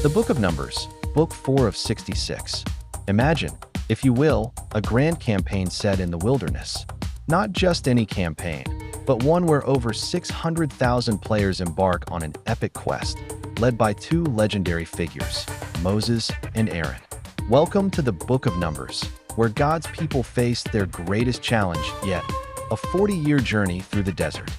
The Book of Numbers, Book 4 of 66. Imagine, if you will, a grand campaign set in the wilderness. Not just any campaign, but one where over 600,000 players embark on an epic quest, led by two legendary figures, Moses and Aaron. Welcome to the Book of Numbers, where God's people face their greatest challenge yet, a 40-year journey through the desert.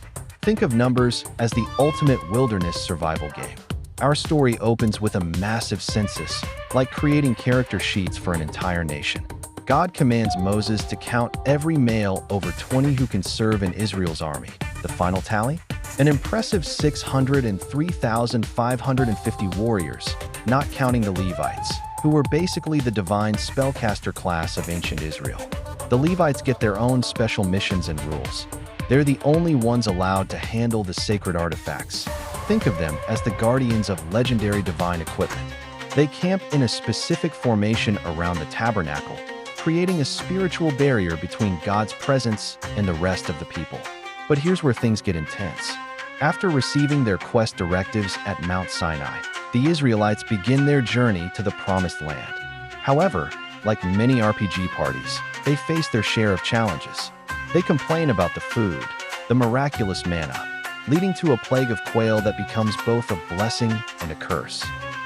Think of Numbers as the ultimate wilderness survival game. Our story opens with a massive census, like creating character sheets for an entire nation. God commands Moses to count every male over 20 who can serve in Israel's army. The final tally? An impressive 603,550 warriors, not counting the Levites, who were basically the divine spellcaster class of ancient Israel. The Levites get their own special missions and rules. They're the only ones allowed to handle the sacred artifacts. Think of them as the guardians of legendary divine equipment. They camp in a specific formation around the tabernacle, creating a spiritual barrier between God's presence and the rest of the people. But here's where things get intense. After receiving their quest directives at Mount Sinai, the Israelites begin their journey to the Promised Land. However, like many RPG parties, they face their share of challenges. They complain about the food, the miraculous manna, leading to a plague of quail that becomes both a blessing and a curse.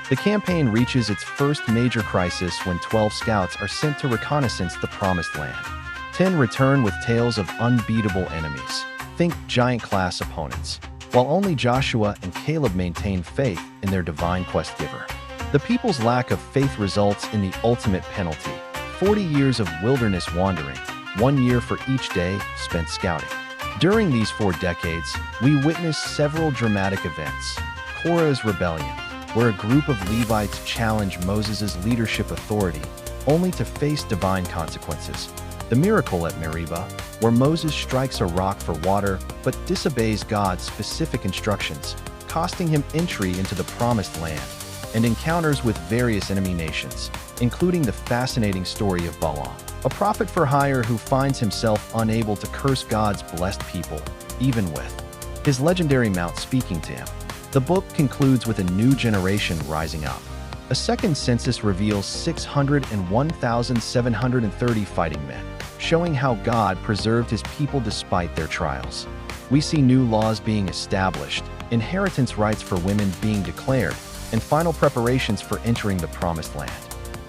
The campaign reaches its first major crisis when 12 scouts are sent to reconnaissance the Promised Land. 10 return with tales of unbeatable enemies. Think giant-class opponents, while only Joshua and Caleb maintain faith in their divine quest giver. The people's lack of faith results in the ultimate penalty: 40 years of wilderness wandering, 1 year for each day spent scouting. During these 4 decades, we witnessed several dramatic events. Korah's rebellion, where a group of Levites challenge Moses' leadership authority, only to face divine consequences. The miracle at Meribah, where Moses strikes a rock for water but disobeys God's specific instructions, costing him entry into the Promised Land. And encounters with various enemy nations, including the fascinating story of Balaam, a prophet for hire who finds himself unable to curse God's blessed people, even with his legendary mount speaking to him. The book concludes with a new generation rising up. A second census reveals 601,730 fighting men, showing how God preserved his people despite their trials. We see new laws being established, inheritance rights for women being declared, and final preparations for entering the Promised Land.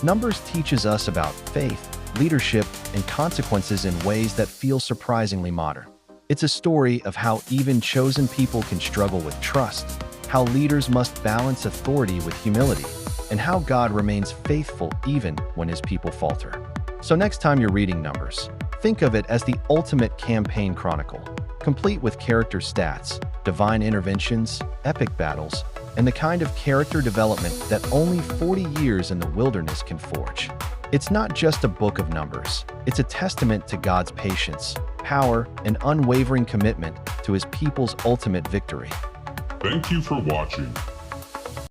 Numbers teaches us about faith, leadership, and consequences in ways that feel surprisingly modern. It's a story of how even chosen people can struggle with trust, how leaders must balance authority with humility, and how God remains faithful even when his people falter. So next time you're reading Numbers, think of it as the ultimate campaign chronicle, complete with character stats, divine interventions, epic battles, and the kind of character development that only 40 years in the wilderness can forge. It's not just a book of numbers. It's a testament to God's patience, power, and unwavering commitment to his people's ultimate victory. Thank you for watching.